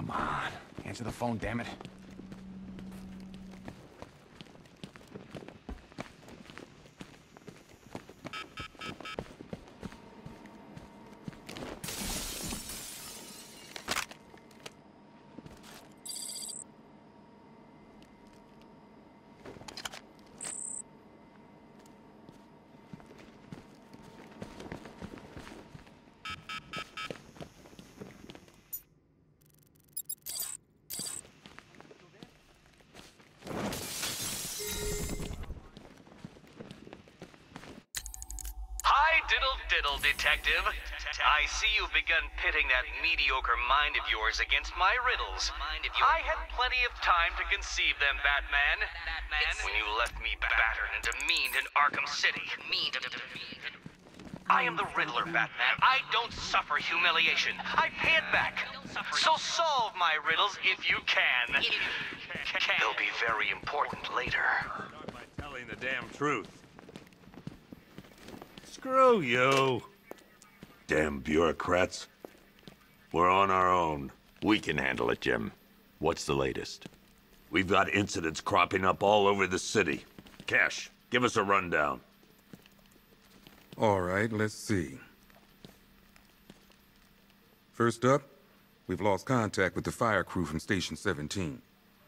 Come on. Answer the phone, damn it. Diddle, detective. I see you've begun pitting that mediocre mind of yours against my riddles. I had plenty of time to conceive them, Batman. When you left me battered and demeaned in Arkham City. I am the Riddler, Batman. I don't suffer humiliation. I pay it back. So solve my riddles if you can. They'll be very important later. Start by telling the damn truth. Screw you. Damn bureaucrats. We're on our own. We can handle it, Jim. What's the latest? We've got incidents cropping up all over the city. Cash, give us a rundown. All right, let's see. First up, we've lost contact with the fire crew from Station 17.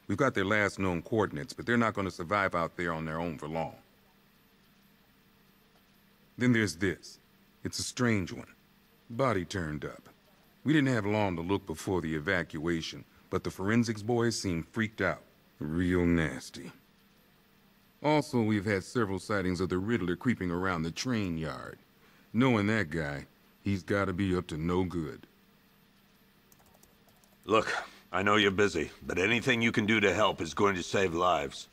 We've got their last known coordinates, but they're not going to survive out there on their own for long. Then there's this. It's a strange one. Body turned up. We didn't have long to look before the evacuation, but the forensics boys seemed freaked out. Real nasty. Also, we've had several sightings of the Riddler creeping around the train yard. Knowing that guy, he's gotta be up to no good. Look, I know you're busy, but anything you can do to help is going to save lives.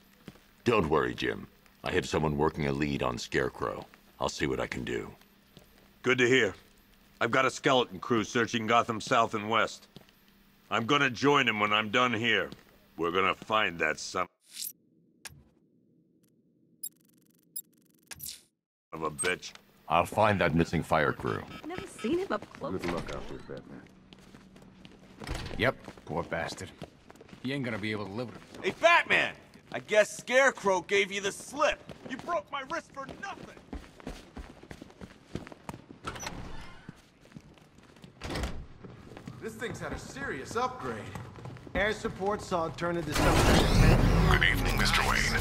Don't worry, Jim. I have someone working a lead on Scarecrow. I'll see what I can do. Good to hear. I've got a skeleton crew searching Gotham South and West. I'm gonna join him when I'm done here. We're gonna find that son of a bitch. I'll find that missing fire crew. Never seen him up close. Good luck out there, Batman. Yep, poor bastard. He ain't gonna be able to live with himself. Hey, Batman! I guess Scarecrow gave you the slip. You broke my wrist for nothing. This thing's had a serious upgrade. Air support saw it turn into something. Good evening, Mr. Wayne.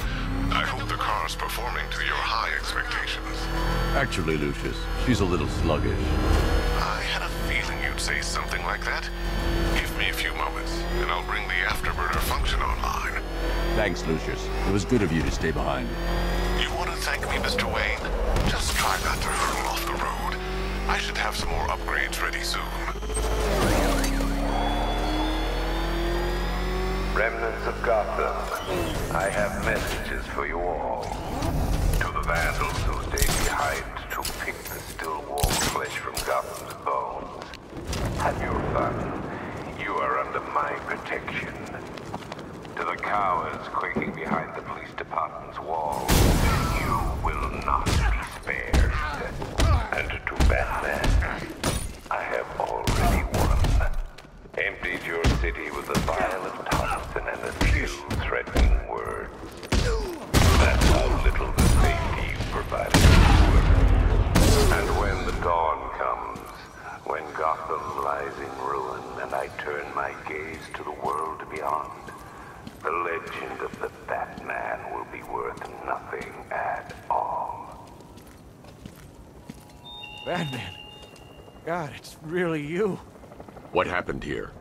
I hope the car's performing to your high expectations. Actually, Lucius, she's a little sluggish. I had a feeling you'd say something like that. Give me a few moments, and I'll bring the afterburner function online. Thanks, Lucius. It was good of you to stay behind. You want to thank me, Mr. Wayne? Just try not to hurtle off the road. I should have some more upgrades ready soon. Remnants of Gotham, I have messages for you all. To the vandals who stayed behind to pick the still warm flesh from Gotham's bones. Have your fun. You are under my protection. To the cowards quaking behind the police department's walls, you will not be spared. And to Batman, I have already won. Emptied your city with a violent Thompson and a few threatening words. That's how little the safety you provided us. And when the dawn comes, when Gotham lies in ruin and I turn my gaze to the world beyond, the legend of the Batman will be worth nothing at all. Batman. God, it's really you. What happened here?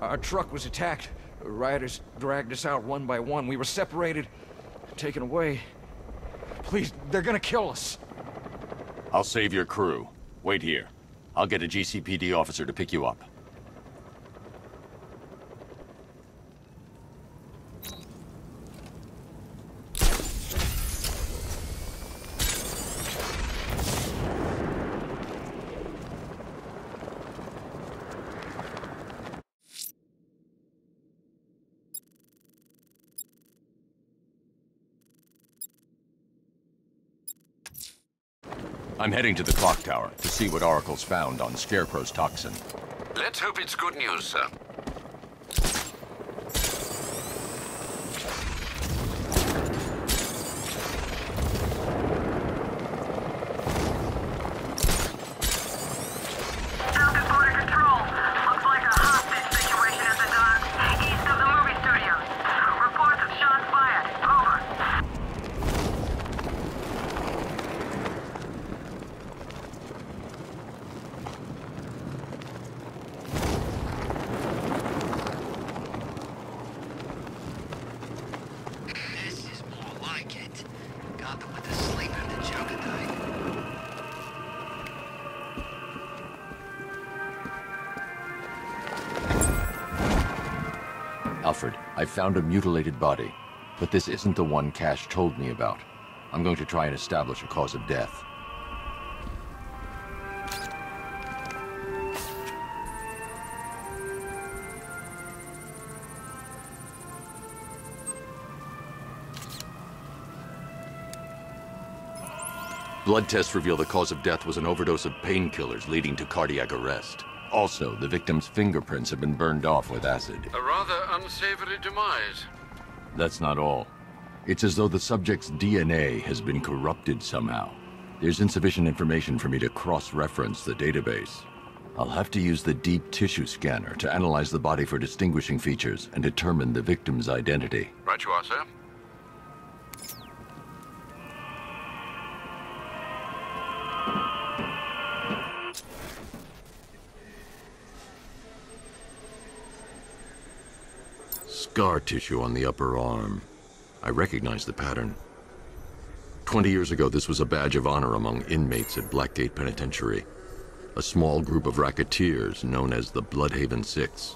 Our truck was attacked. Rioters dragged us out one by one. We were separated, taken away. Please, they're gonna kill us. I'll save your crew. Wait here. I'll get a GCPD officer to pick you up. I'm heading to the clock tower to see what Oracle's found on Scarecrow's toxin. Let's hope it's good news, sir. Alfred, I found a mutilated body, but this isn't the one Cash told me about. I'm going to try and establish a cause of death. Blood tests reveal the cause of death was an overdose of painkillers leading to cardiac arrest. Also, the victim's fingerprints have been burned off with acid. A rather unsavory demise. That's not all. It's as though the subject's DNA has been corrupted somehow. There's insufficient information for me to cross-reference the database. I'll have to use the deep tissue scanner to analyze the body for distinguishing features and determine the victim's identity. Right you are, sir. Scar tissue on the upper arm. I recognize the pattern. 20 years ago, this was a badge of honor among inmates at Blackgate Penitentiary. A small group of racketeers known as the Bloodhaven Six.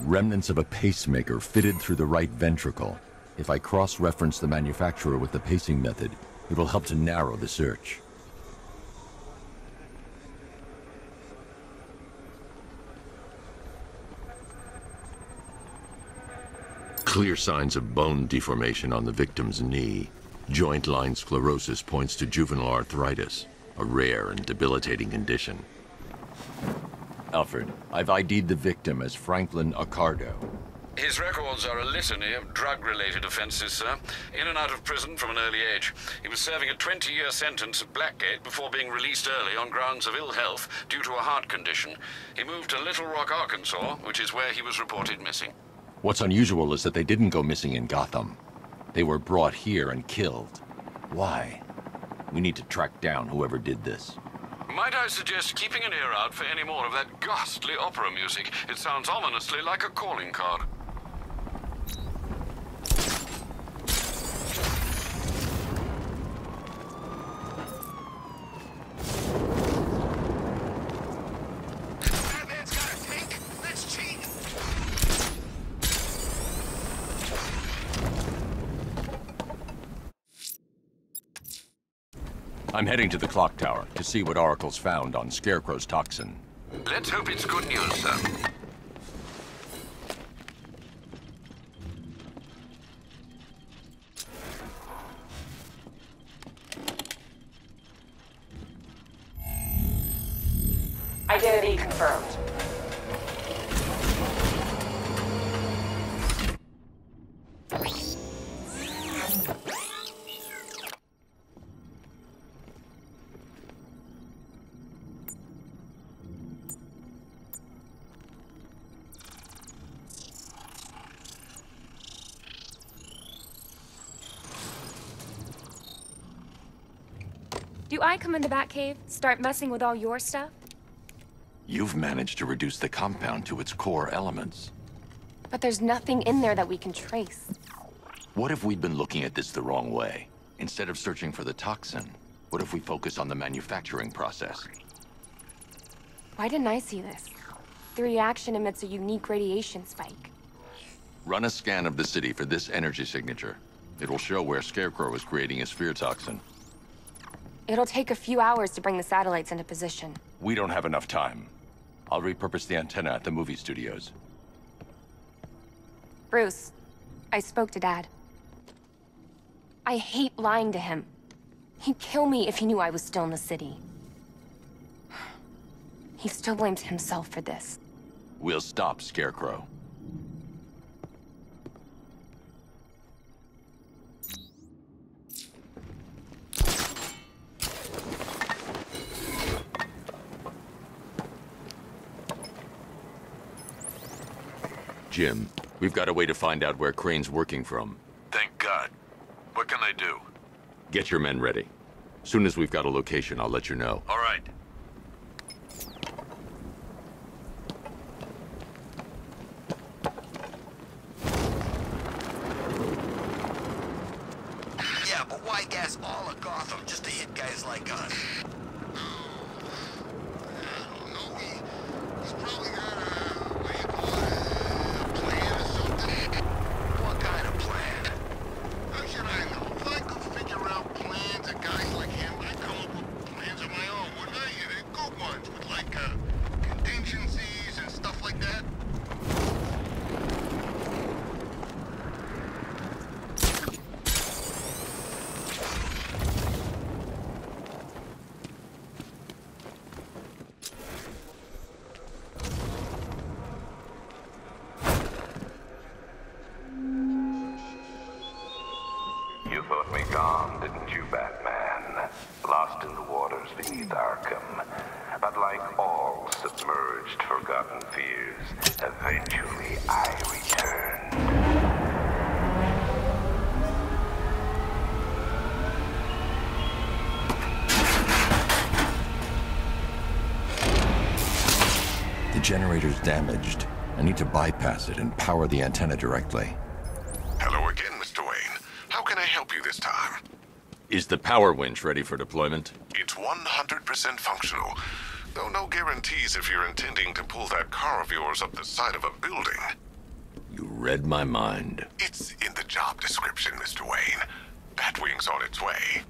Remnants of a pacemaker fitted through the right ventricle. If I cross-reference the manufacturer with the pacing method, it will help to narrow the search. Clear signs of bone deformation on the victim's knee. Joint line sclerosis points to juvenile arthritis, a rare and debilitating condition. Alfred, I've ID'd the victim as Franklin Accardo. His records are a litany of drug-related offenses, sir. In and out of prison from an early age. He was serving a 20-year sentence at Blackgate before being released early on grounds of ill health due to a heart condition. He moved to Little Rock, Arkansas, which is where he was reported missing. What's unusual is that they didn't go missing in Gotham. They were brought here and killed. Why? We need to track down whoever did this. Might I suggest keeping an ear out for any more of that ghastly opera music? It sounds ominously like a calling card. I'm heading to the clock tower to see what Oracle's found on Scarecrow's toxin. Let's hope it's good news, sir. Identity confirmed. Do I come in the Batcave, start messing with all your stuff? You've managed to reduce the compound to its core elements. But there's nothing in there that we can trace. What if we'd been looking at this the wrong way? Instead of searching for the toxin, what if we focus on the manufacturing process? Why didn't I see this? The reaction emits a unique radiation spike. Run a scan of the city for this energy signature. It will show where Scarecrow is creating his fear toxin. It'll take a few hours to bring the satellites into position. We don't have enough time. I'll repurpose the antenna at the movie studios. Bruce, I spoke to Dad. I hate lying to him. He'd kill me if he knew I was still in the city. He still blames himself for this. We'll stop Scarecrow. Jim, we've got a way to find out where Crane's working from. Thank God. What can I do? Get your men ready. Soon as we've got a location, I'll let you know. All right. but why gas all of Gotham just to hit guys like us? He's probably got a plan or something. What kind of plan? How should I know? If I could figure out plans of guys like him, I'd come up with plans of my own, wouldn't I? Good ones with like contingencies and stuff like that. You thought me gone, didn't you, Batman? Lost in the waters beneath Arkham. But like all submerged, forgotten fears, eventually I returned. The generator's damaged. I need to bypass it and power the antenna directly. Hello again, Mr. Wayne. How can I help you this time? Is the power winch ready for deployment? It's 100% functional. Though no guarantees if you're intending to pull that car of yours up the side of a building. You read my mind. It's in the job description, Mr. Wayne. Batwing's on its way.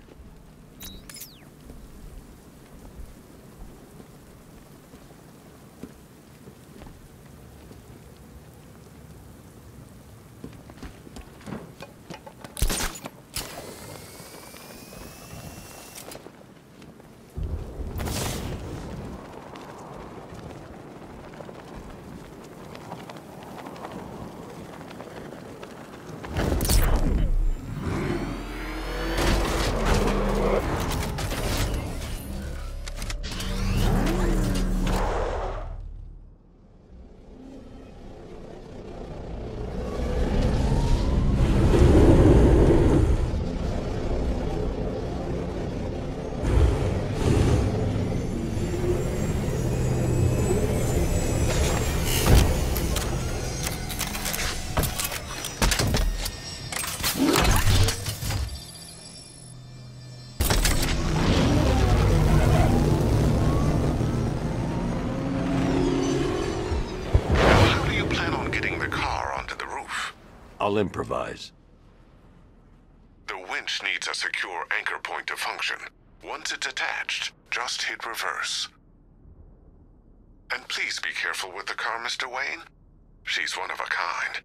I'll improvise. The winch needs a secure anchor point to function. Once it's attached, just hit reverse. And please be careful with the car, Mr. Wayne. She's one of a kind.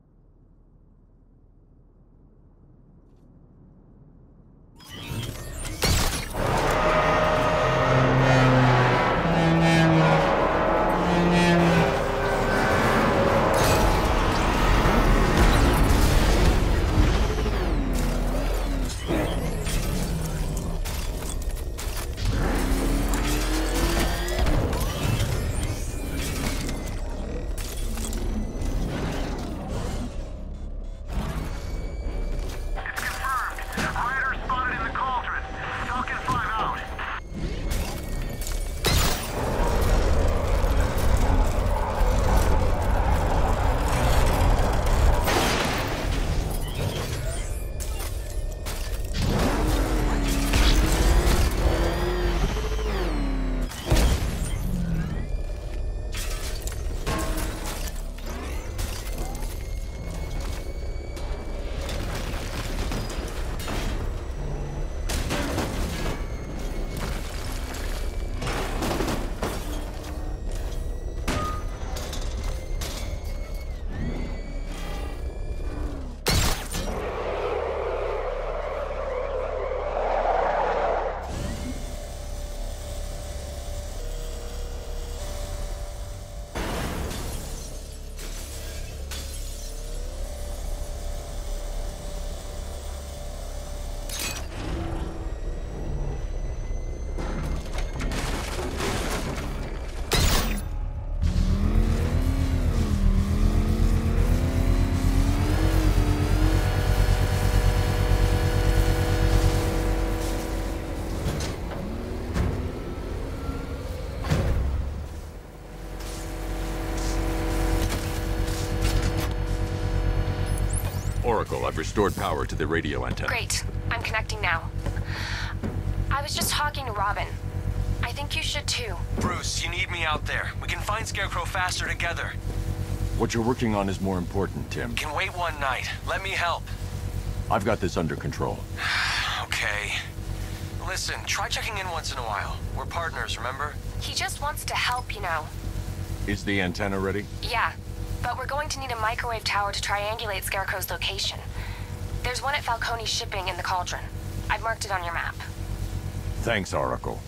Oracle, I've restored power to the radio antenna. Great. I'm connecting now. I was just talking to Robin. I think you should too. Bruce, you need me out there. We can find Scarecrow faster together. What you're working on is more important, Tim. Can wait one night. Let me help. I've got this under control. Okay. Listen, try checking in once in a while. We're partners, remember? He just wants to help, you know. Is the antenna ready? Yeah, but we're going to need a microwave tower to triangulate Scarecrow's location. There's one at Falcone's shipping in the Cauldron. I've marked it on your map. Thanks, Oracle.